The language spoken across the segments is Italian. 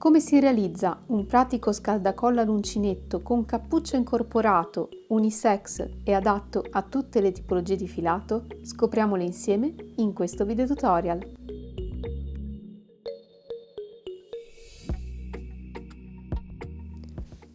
Come si realizza un pratico scaldacollo ad uncinetto con cappuccio incorporato, unisex e adatto a tutte le tipologie di filato? Scopriamole insieme in questo video tutorial.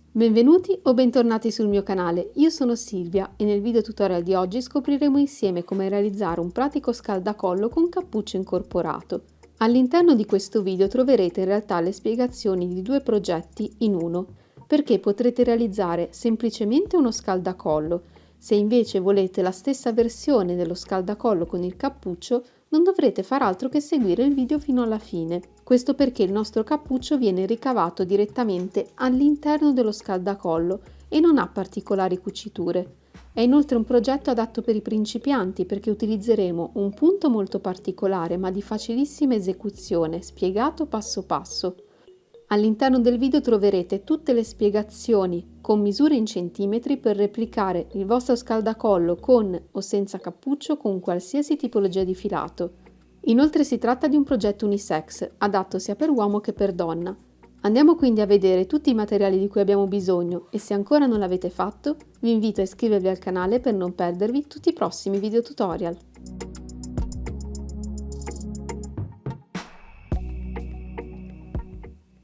Benvenuti o bentornati sul mio canale, io sono Silvia e nel video tutorial di oggi scopriremo insieme come realizzare un pratico scaldacollo con cappuccio incorporato. All'interno di questo video troverete in realtà le spiegazioni di due progetti in uno, perché potrete realizzare semplicemente uno scaldacollo. Se invece volete la stessa versione dello scaldacollo con il cappuccio, non dovrete far altro che seguire il video fino alla fine. Questo perché il nostro cappuccio viene ricavato direttamente all'interno dello scaldacollo e non ha particolari cuciture. È inoltre un progetto adatto per i principianti perché utilizzeremo un punto molto particolare ma di facilissima esecuzione, spiegato passo passo. All'interno del video troverete tutte le spiegazioni con misure in centimetri per replicare il vostro scaldacollo con o senza cappuccio con qualsiasi tipologia di filato. Inoltre si tratta di un progetto unisex, adatto sia per uomo che per donna. Andiamo quindi a vedere tutti i materiali di cui abbiamo bisogno e se ancora non l'avete fatto, vi invito a iscrivervi al canale per non perdervi tutti i prossimi video tutorial.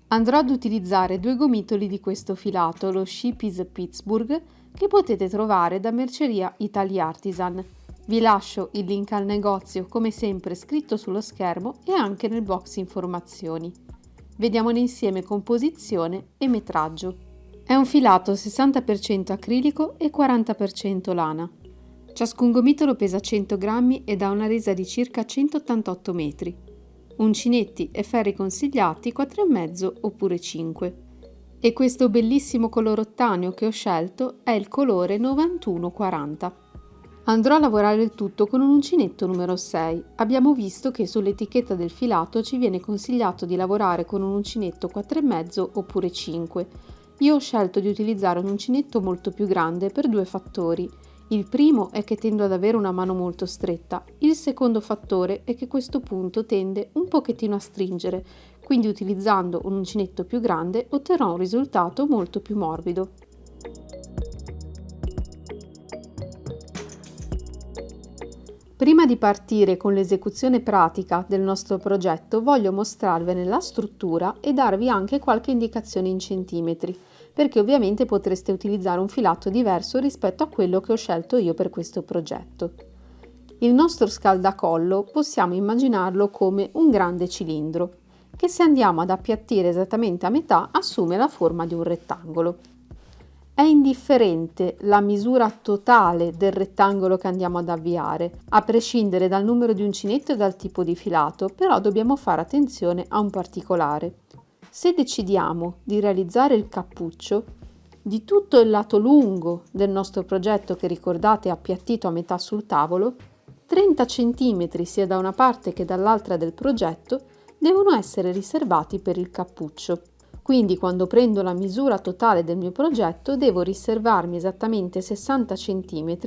Andrò ad utilizzare due gomitoli di questo filato, lo Shippies Pittsburgh, che potete trovare da Merceria Italy Artisan. Vi lascio il link al negozio come sempre scritto sullo schermo e anche nel box informazioni. Vediamone insieme composizione e metraggio. È un filato 60% acrilico e 40% lana. Ciascun gomitolo pesa 100 grammi ed ha una resa di circa 188 metri. Uncinetti e ferri consigliati 4,5 oppure 5. E questo bellissimo colorottaneo che ho scelto è il colore 9140. Andrò a lavorare il tutto con un uncinetto numero 6. Abbiamo visto che sull'etichetta del filato ci viene consigliato di lavorare con un uncinetto 4,5 oppure 5. Io ho scelto di utilizzare un uncinetto molto più grande per due fattori. Il primo è che tendo ad avere una mano molto stretta, il secondo fattore è che questo punto tende un pochettino a stringere, quindi utilizzando un uncinetto più grande otterrò un risultato molto più morbido. Prima di partire con l'esecuzione pratica del nostro progetto voglio mostrarvene la struttura e darvi anche qualche indicazione in centimetri, perché ovviamente potreste utilizzare un filato diverso rispetto a quello che ho scelto io per questo progetto. Il nostro scaldacollo possiamo immaginarlo come un grande cilindro, che se andiamo ad appiattire esattamente a metà assume la forma di un rettangolo. È indifferente la misura totale del rettangolo che andiamo ad avviare, a prescindere dal numero di uncinetto e dal tipo di filato, però dobbiamo fare attenzione a un particolare. Se decidiamo di realizzare il cappuccio, di tutto il lato lungo del nostro progetto che ricordate è appiattito a metà sul tavolo, 30 cm sia da una parte che dall'altra del progetto devono essere riservati per il cappuccio. Quindi quando prendo la misura totale del mio progetto devo riservarmi esattamente 60 cm,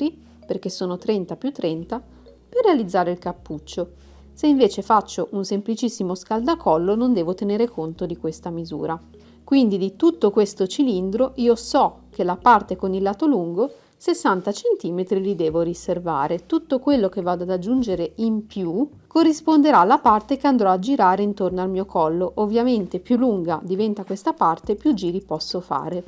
perché sono 30 più 30, per realizzare il cappuccio. Se invece faccio un semplicissimo scaldacollo non devo tenere conto di questa misura. Quindi di tutto questo cilindro io so che la parte con il lato lungo 60 cm li devo riservare. Tutto quello che vado ad aggiungere in più corrisponderà alla parte che andrò a girare intorno al mio collo. Ovviamente più lunga diventa questa parte, più giri posso fare.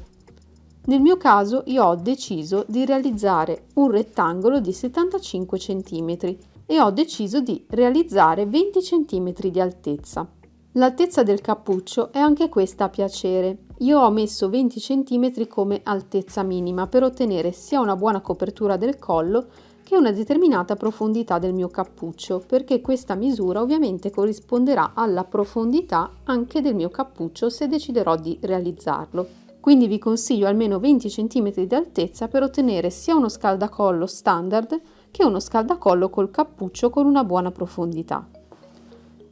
Nel mio caso io ho deciso di realizzare un rettangolo di 75 cm e ho deciso di realizzare 20 cm di altezza. L'altezza del cappuccio è anche questa a piacere. Io ho messo 20 cm come altezza minima per ottenere sia una buona copertura del collo che una determinata profondità del mio cappuccio, perché questa misura ovviamente corrisponderà alla profondità anche del mio cappuccio se deciderò di realizzarlo. Quindi vi consiglio almeno 20 cm di altezza per ottenere sia uno scaldacollo standard che uno scaldacollo col cappuccio con una buona profondità.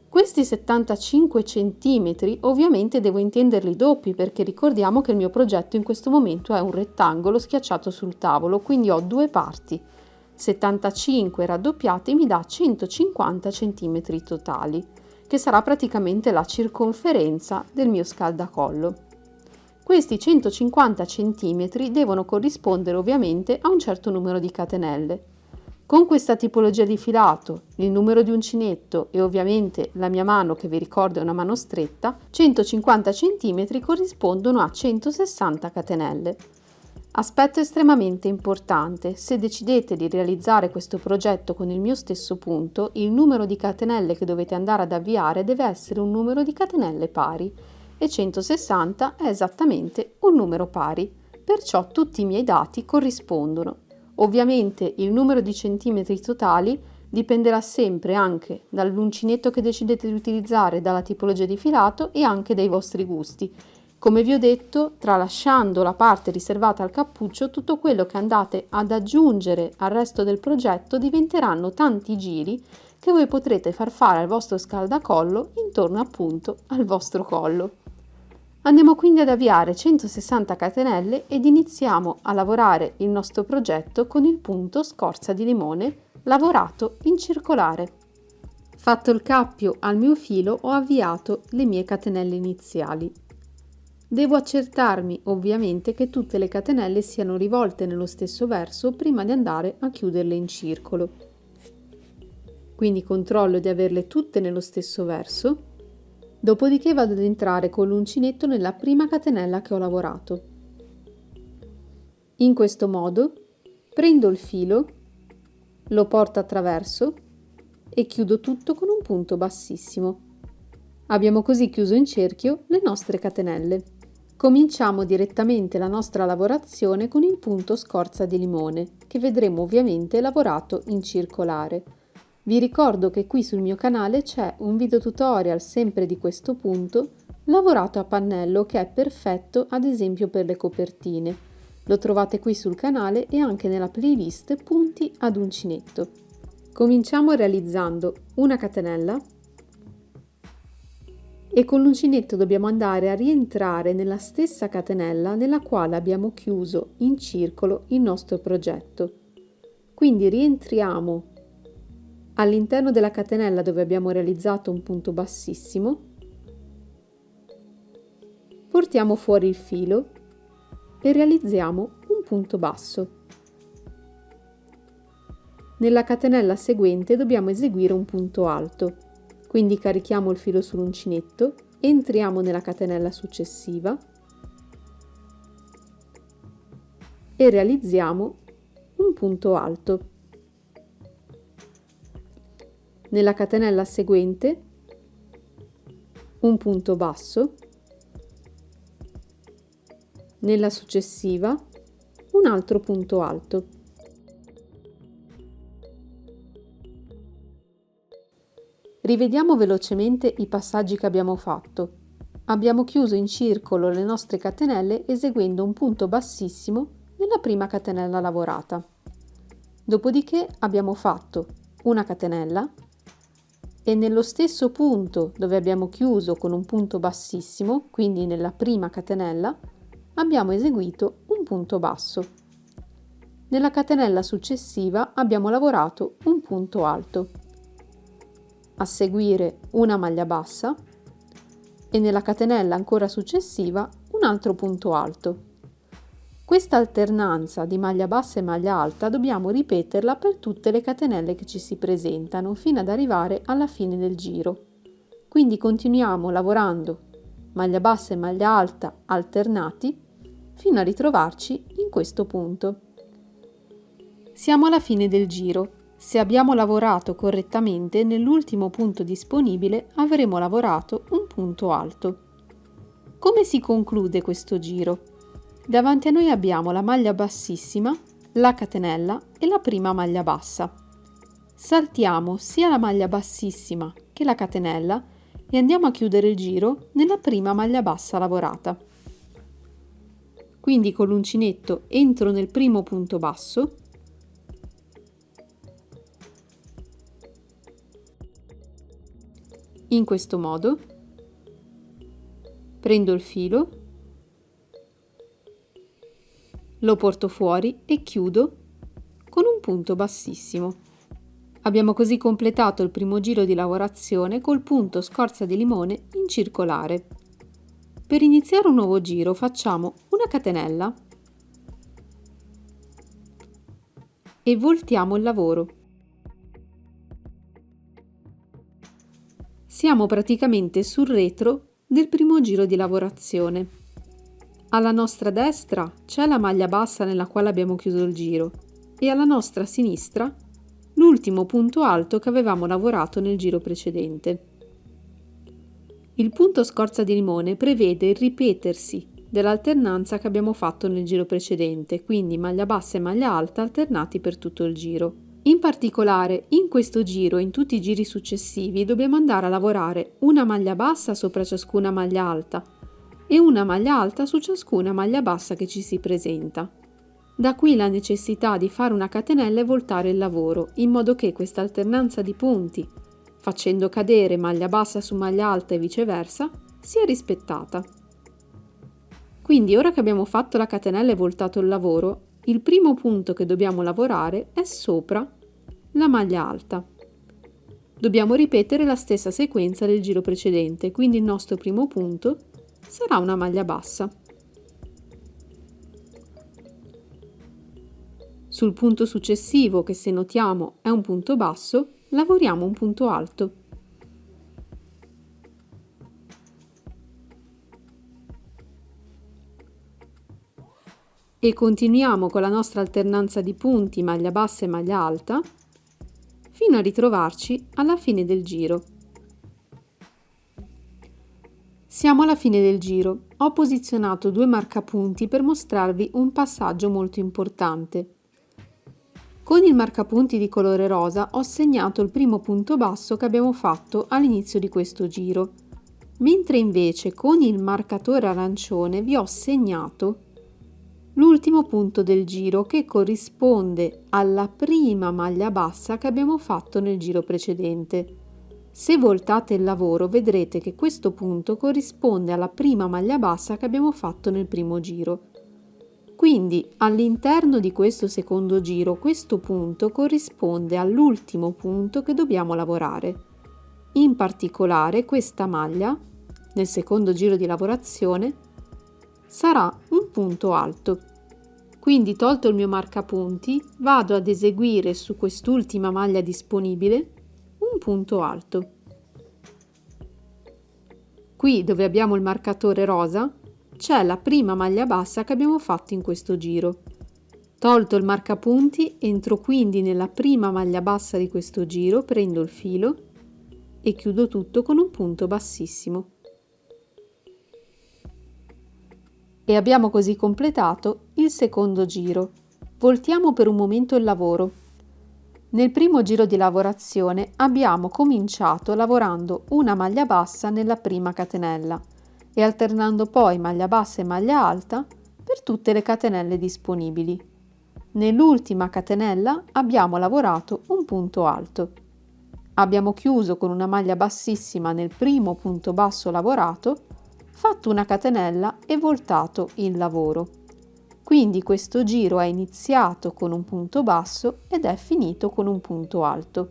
Questi 75 cm ovviamente devo intenderli doppi perché ricordiamo che il mio progetto in questo momento è un rettangolo schiacciato sul tavolo, quindi ho due parti. 75 raddoppiati mi dà 150 cm totali. che sarà praticamente la circonferenza del mio scaldacollo. Questi 150 cm devono corrispondere ovviamente a un certo numero di catenelle. Con questa tipologia di filato, il numero di uncinetto e ovviamente la mia mano, che vi ricordo è una mano stretta, 150 cm corrispondono a 160 catenelle. Aspetto estremamente importante: se decidete di realizzare questo progetto con il mio stesso punto, il numero di catenelle che dovete andare ad avviare deve essere un numero di catenelle pari e 160 è esattamente un numero pari, perciò tutti i miei dati corrispondono. Ovviamente il numero di centimetri totali dipenderà sempre anche dall'uncinetto che decidete di utilizzare, dalla tipologia di filato e anche dai vostri gusti. Come vi ho detto, tralasciando la parte riservata al cappuccio, tutto quello che andate ad aggiungere al resto del progetto diventeranno tanti giri che voi potrete far fare al vostro scaldacollo intorno appunto al vostro collo. Andiamo quindi ad avviare 160 catenelle ed iniziamo a lavorare il nostro progetto con il punto scorza di limone lavorato in circolare. Fatto il cappio al mio filo, ho avviato le mie catenelle iniziali. Devo accertarmi ovviamente che tutte le catenelle siano rivolte nello stesso verso prima di andare a chiuderle in circolo. Quindi controllo di averle tutte nello stesso verso, dopodiché vado ad entrare con l'uncinetto nella prima catenella che ho lavorato. In questo modo prendo il filo, lo porto attraverso e chiudo tutto con un punto bassissimo. Abbiamo così chiuso in cerchio le nostre catenelle. Cominciamo direttamente la nostra lavorazione con il punto scorza di limone, che vedremo ovviamente lavorato in circolare. Vi ricordo che qui sul mio canale c'è un video tutorial sempre di questo punto lavorato a pannello che è perfetto ad esempio per le copertine. Lo trovate qui sul canale e anche nella playlist punti ad uncinetto. Cominciamo realizzando una catenella e con l'uncinetto dobbiamo andare a rientrare nella stessa catenella nella quale abbiamo chiuso in circolo il nostro progetto. Quindi rientriamo all'interno della catenella dove abbiamo realizzato un punto bassissimo, portiamo fuori il filo e realizziamo un punto basso. Nella catenella seguente dobbiamo eseguire un punto alto. Quindi carichiamo il filo sull'uncinetto, entriamo nella catenella successiva e realizziamo un punto alto. Nella catenella seguente un punto basso, nella successiva un altro punto alto. Rivediamo velocemente i passaggi che abbiamo fatto. Abbiamo chiuso in circolo le nostre catenelle eseguendo un punto bassissimo nella prima catenella lavorata. Dopodiché abbiamo fatto una catenella e nello stesso punto dove abbiamo chiuso con un punto bassissimo, quindi nella prima catenella, abbiamo eseguito un punto basso. Nella catenella successiva abbiamo lavorato un punto alto. A seguire una maglia bassa e nella catenella ancora successiva un altro punto alto. Questa alternanza di maglia bassa e maglia alta dobbiamo ripeterla per tutte le catenelle che ci si presentano fino ad arrivare alla fine del giro. Quindi continuiamo lavorando maglia bassa e maglia alta alternati fino a ritrovarci in questo punto. Siamo alla fine del giro. Se abbiamo lavorato correttamente, nell'ultimo punto disponibile avremo lavorato un punto alto. Come si conclude questo giro? Davanti a noi abbiamo la maglia bassissima, la catenella e la prima maglia bassa. Saltiamo sia la maglia bassissima che la catenella e andiamo a chiudere il giro nella prima maglia bassa lavorata. Quindi con l'uncinetto entro nel primo punto basso, in questo modo, prendo il filo, lo porto fuori e chiudo con un punto bassissimo. Abbiamo così completato il primo giro di lavorazione col punto scorza di limone in circolare. Per iniziare un nuovo giro facciamo una catenella e voltiamo il lavoro. Siamo praticamente sul retro del primo giro di lavorazione. Alla nostra destra c'è la maglia bassa nella quale abbiamo chiuso il giro e alla nostra sinistra l'ultimo punto alto che avevamo lavorato nel giro precedente. Il punto scorza di limone prevede il ripetersi dell'alternanza che abbiamo fatto nel giro precedente, quindi maglia bassa e maglia alta alternati per tutto il giro. In particolare, in questo giro e in tutti i giri successivi dobbiamo andare a lavorare una maglia bassa sopra ciascuna maglia alta e una maglia alta su ciascuna maglia bassa che ci si presenta. Da qui la necessità di fare una catenella e voltare il lavoro, in modo che questa alternanza di punti, facendo cadere maglia bassa su maglia alta e viceversa, sia rispettata. Quindi ora che abbiamo fatto la catenella e voltato il lavoro, il primo punto che dobbiamo lavorare è sopra la maglia alta. Dobbiamo ripetere la stessa sequenza del giro precedente, quindi il nostro primo punto sarà una maglia bassa. Sul punto successivo, che se notiamo è un punto basso, lavoriamo un punto alto. E continuiamo con la nostra alternanza di punti maglia bassa e maglia alta fino a ritrovarci alla fine del giro. Siamo alla fine del giro. Ho posizionato 2 marcapunti per mostrarvi un passaggio molto importante. Con il marcapunti di colore rosa ho segnato il primo punto basso che abbiamo fatto all'inizio di questo giro, mentre invece con il marcatore arancione vi ho segnato l'ultimo punto del giro che corrisponde alla prima maglia bassa che abbiamo fatto nel giro precedente. Se voltate il lavoro vedrete che questo punto corrisponde alla prima maglia bassa che abbiamo fatto nel primo giro. Quindi all'interno di questo secondo giro questo punto corrisponde all'ultimo punto che dobbiamo lavorare. In particolare questa maglia, nel secondo giro di lavorazione, sarà un punto alto. Quindi tolto il mio marcapunti, vado ad eseguire su quest'ultima maglia disponibile un punto alto. Qui dove abbiamo il marcatore rosa c'è la prima maglia bassa che abbiamo fatto in questo giro. Tolto il marcapunti, entro quindi nella prima maglia bassa di questo giro, prendo il filo e chiudo tutto con un punto bassissimo. E abbiamo così completato il secondo giro. Voltiamo per un momento il lavoro. Nel primo giro di lavorazione abbiamo cominciato lavorando una maglia bassa nella prima catenella e alternando poi maglia bassa e maglia alta per tutte le catenelle disponibili. Nell'ultima catenella abbiamo lavorato un punto alto. Abbiamo chiuso con una maglia bassissima nel primo punto basso lavorato, fatto una catenella e voltato il lavoro. Quindi questo giro è iniziato con un punto basso ed è finito con un punto alto.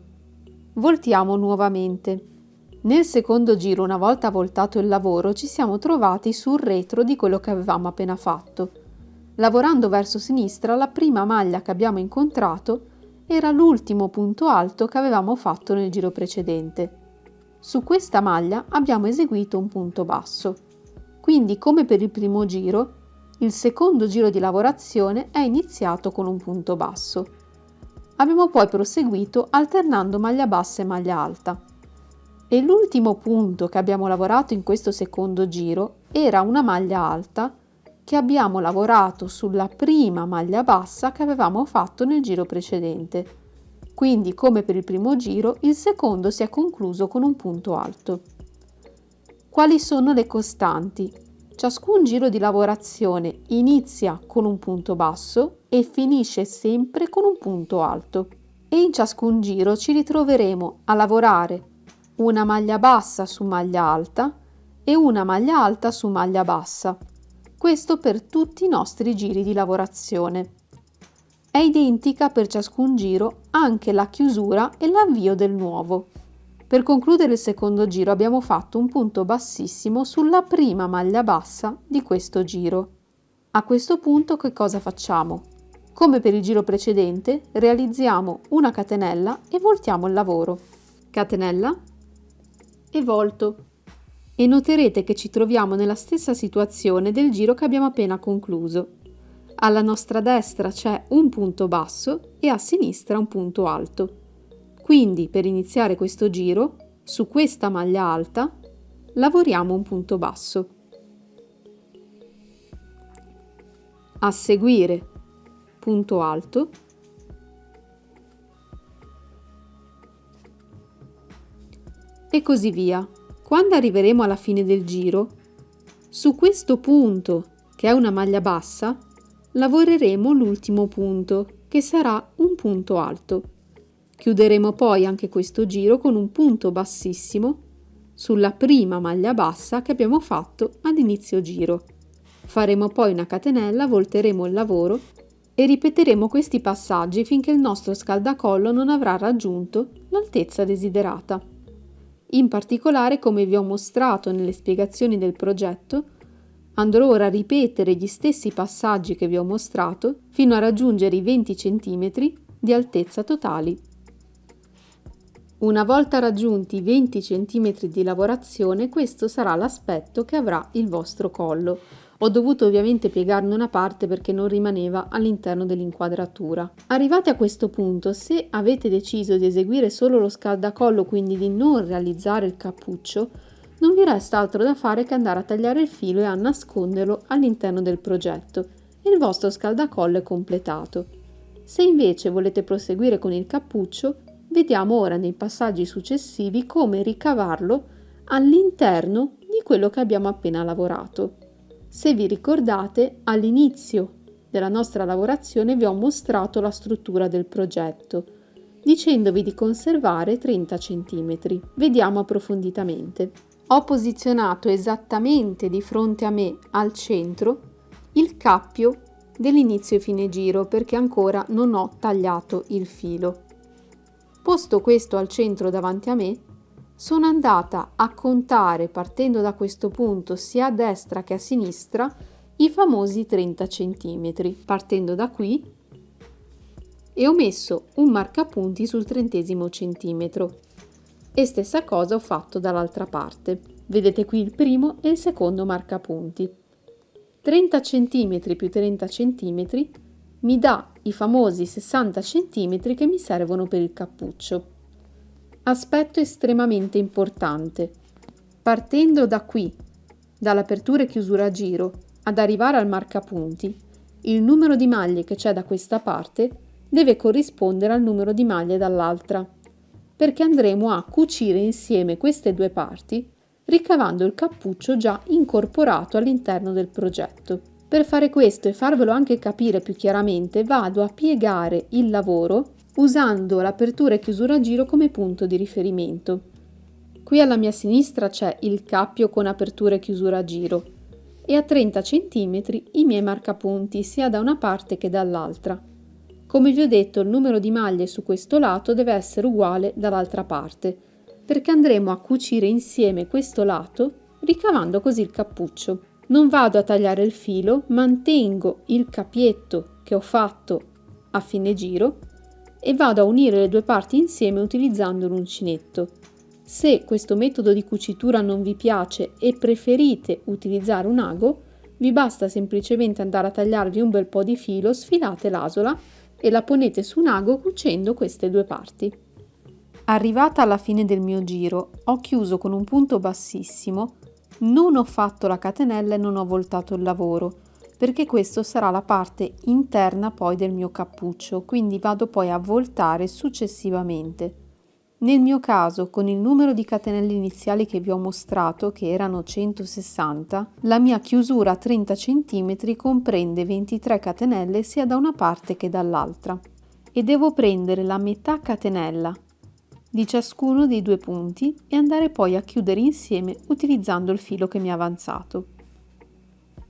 Voltiamo nuovamente. Nel secondo giro, una volta voltato il lavoro, ci siamo trovati sul retro di quello che avevamo appena fatto. Lavorando verso sinistra, la prima maglia che abbiamo incontrato era l'ultimo punto alto che avevamo fatto nel giro precedente. Su questa maglia abbiamo eseguito un punto basso. Quindi, come per il primo giro, il secondo giro di lavorazione è iniziato con un punto basso. Abbiamo poi proseguito alternando maglia bassa e maglia alta. E l'ultimo punto che abbiamo lavorato in questo secondo giro era una maglia alta che abbiamo lavorato sulla prima maglia bassa che avevamo fatto nel giro precedente. Quindi, come per il primo giro, il secondo si è concluso con un punto alto. Quali sono le costanti? Ciascun giro di lavorazione inizia con un punto basso e finisce sempre con un punto alto. E in ciascun giro ci ritroveremo a lavorare una maglia bassa su maglia alta e una maglia alta su maglia bassa. Questo per tutti i nostri giri di lavorazione. È identica per ciascun giro anche la chiusura e l'avvio del nuovo. Per concludere il secondo giro abbiamo fatto un punto bassissimo sulla prima maglia bassa di questo giro. A questo punto che cosa facciamo? Come per il giro precedente, realizziamo una catenella e voltiamo il lavoro. Catenella e volto. E noterete che ci troviamo nella stessa situazione del giro che abbiamo appena concluso. Alla nostra destra c'è un punto basso e a sinistra un punto alto. Quindi per iniziare questo giro, su questa maglia alta, lavoriamo un punto basso. A seguire, punto alto, e così via. Quando arriveremo alla fine del giro, su questo punto, che è una maglia bassa, lavoreremo l'ultimo punto, che sarà un punto alto. Chiuderemo poi anche questo giro con un punto bassissimo sulla prima maglia bassa che abbiamo fatto ad inizio giro. Faremo poi una catenella, volteremo il lavoro e ripeteremo questi passaggi finché il nostro scaldacollo non avrà raggiunto l'altezza desiderata. In particolare, come vi ho mostrato nelle spiegazioni del progetto, andrò ora a ripetere gli stessi passaggi che vi ho mostrato fino a raggiungere i 20 cm di altezza totali. Una volta raggiunti i 20 cm di lavorazione, questo sarà l'aspetto che avrà il vostro collo. Ho dovuto ovviamente piegarne una parte perché non rimaneva all'interno dell'inquadratura. Arrivati a questo punto, se avete deciso di eseguire solo lo scaldacollo, quindi di non realizzare il cappuccio, non vi resta altro da fare che andare a tagliare il filo e a nasconderlo all'interno del progetto e il vostro scaldacollo è completato. Se invece volete proseguire con il cappuccio, vediamo ora nei passaggi successivi come ricavarlo all'interno di quello che abbiamo appena lavorato. Se vi ricordate, all'inizio della nostra lavorazione vi ho mostrato la struttura del progetto, dicendovi di conservare 30 cm. Vediamo approfonditamente. Ho posizionato esattamente di fronte a me, al centro, il cappio dell'inizio e fine giro perché ancora non ho tagliato il filo. Posto questo al centro davanti a me, sono andata a contare, partendo da questo punto sia a destra che a sinistra, i famosi 30 cm, partendo da qui, e ho messo un marcapunti sul 30° centimetro. E stessa cosa ho fatto dall'altra parte. Vedete qui il primo e il secondo marcapunti. 30 cm più 30 cm mi dà i famosi 60 cm che mi servono per il cappuccio. Aspetto estremamente importante. Partendo da qui, dall'apertura e chiusura a giro, ad arrivare al marcapunti, il numero di maglie che c'è da questa parte deve corrispondere al numero di maglie dall'altra, perché andremo a cucire insieme queste due parti, ricavando il cappuccio già incorporato all'interno del progetto. Per fare questo e farvelo anche capire più chiaramente, vado a piegare il lavoro usando l'apertura e chiusura a giro come punto di riferimento. Qui alla mia sinistra c'è il cappio con apertura e chiusura a giro e a 30 cm i miei marcapunti sia da una parte che dall'altra. Come vi ho detto, il numero di maglie su questo lato deve essere uguale dall'altra parte, perché andremo a cucire insieme questo lato, ricavando così il cappuccio. Non vado a tagliare il filo, mantengo il capietto che ho fatto a fine giro e vado a unire le due parti insieme utilizzando l'uncinetto. Se questo metodo di cucitura non vi piace e preferite utilizzare un ago, vi basta semplicemente andare a tagliarvi un bel po' di filo, sfilate l'asola e la ponete su un ago cucendo queste due parti. Arrivata alla fine del mio giro, ho chiuso con un punto bassissimo, non ho fatto la catenella e non ho voltato il lavoro, perché questo sarà la parte interna poi del mio cappuccio, quindi vado poi a voltare successivamente. Nel mio caso, con il numero di catenelle iniziali che vi ho mostrato, che erano 160, la mia chiusura a 30 cm comprende 23 catenelle sia da una parte che dall'altra e devo prendere la metà catenella di ciascuno dei due punti e andare poi a chiudere insieme utilizzando il filo che mi è avanzato.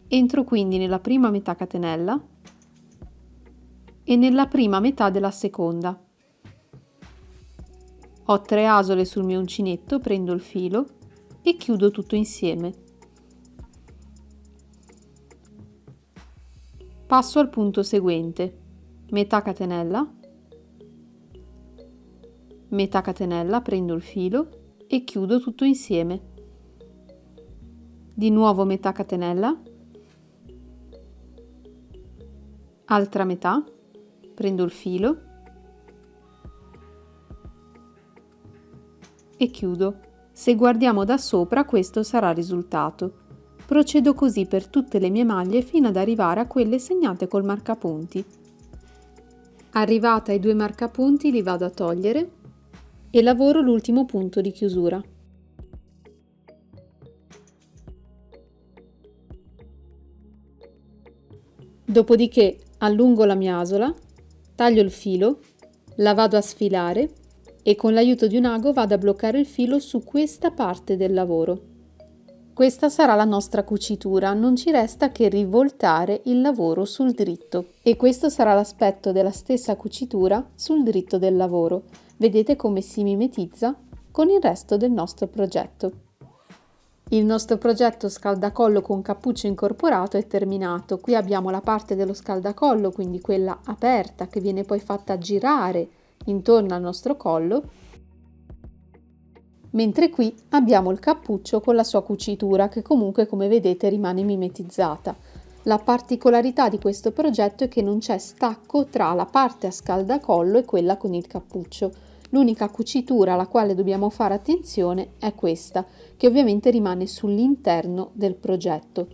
Entro quindi nella prima metà catenella, e nella prima metà della seconda. Ho 3 asole sul mio uncinetto, prendo il filo e chiudo tutto insieme. Passo al punto seguente: metà catenella, prendo il filo e chiudo tutto insieme. Di nuovo metà catenella, altra metà, prendo il filo e chiudo. Se guardiamo da sopra, questo sarà il risultato. Procedo così per tutte le mie maglie fino ad arrivare a quelle segnate col marcapunti. Arrivata ai 2 marcapunti li vado a togliere e lavoro l'ultimo punto di chiusura. Dopodiché allungo la mia asola, taglio il filo, la vado a sfilare e con l'aiuto di un ago vado a bloccare il filo su questa parte del lavoro. Questa sarà la nostra cucitura, non ci resta che rivoltare il lavoro sul dritto e questo sarà l'aspetto della stessa cucitura sul dritto del lavoro. Vedete come si mimetizza con il resto del nostro progetto. Il nostro progetto scaldacollo con cappuccio incorporato è terminato. Qui abbiamo la parte dello scaldacollo, quindi quella aperta che viene poi fatta girare intorno al nostro collo, mentre qui abbiamo il cappuccio con la sua cucitura che comunque, come vedete, rimane mimetizzata. La particolarità di questo progetto è che non c'è stacco tra la parte a scaldacollo e quella con il cappuccio. L'unica cucitura alla quale dobbiamo fare attenzione è questa, che ovviamente rimane sull'interno del progetto.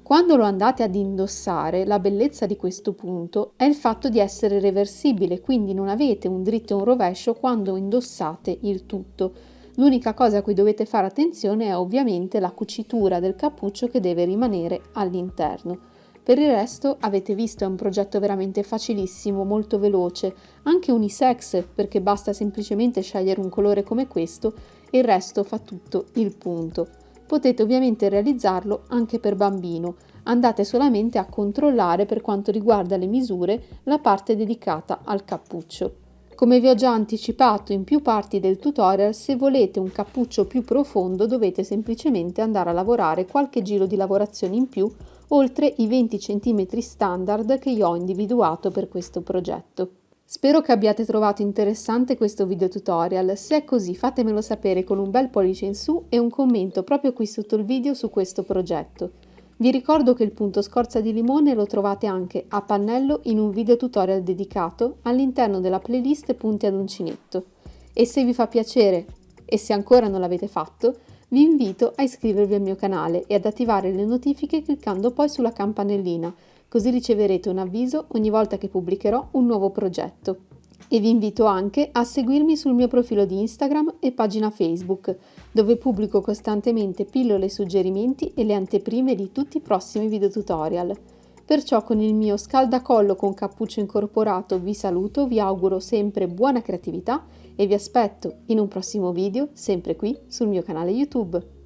Quando lo andate ad indossare, la bellezza di questo punto è il fatto di essere reversibile, quindi non avete un dritto e un rovescio quando indossate il tutto. L'unica cosa a cui dovete fare attenzione è ovviamente la cucitura del cappuccio che deve rimanere all'interno. Per il resto avete visto, è un progetto veramente facilissimo, molto veloce, anche unisex perché basta semplicemente scegliere un colore come questo e il resto fa tutto il punto. Potete ovviamente realizzarlo anche per bambino, andate solamente a controllare per quanto riguarda le misure la parte dedicata al cappuccio. Come vi ho già anticipato in più parti del tutorial, se volete un cappuccio più profondo dovete semplicemente andare a lavorare qualche giro di lavorazione in più oltre i 20 cm standard che io ho individuato per questo progetto. Spero che abbiate trovato interessante questo video tutorial, se è così fatemelo sapere con un bel pollice in su e un commento proprio qui sotto il video su questo progetto. Vi ricordo che il punto scorza di limone lo trovate anche a pannello in un video tutorial dedicato all'interno della playlist punti ad uncinetto. E se vi fa piacere, e se ancora non l'avete fatto, vi invito a iscrivervi al mio canale e ad attivare le notifiche cliccando poi sulla campanellina, così riceverete un avviso ogni volta che pubblicherò un nuovo progetto. E vi invito anche a seguirmi sul mio profilo di Instagram e pagina Facebook, dove pubblico costantemente pillole e suggerimenti e le anteprime di tutti i prossimi video tutorial. Perciò con il mio scaldacollo con cappuccio incorporato vi saluto, vi auguro sempre buona creatività e vi aspetto in un prossimo video, sempre qui sul mio canale YouTube.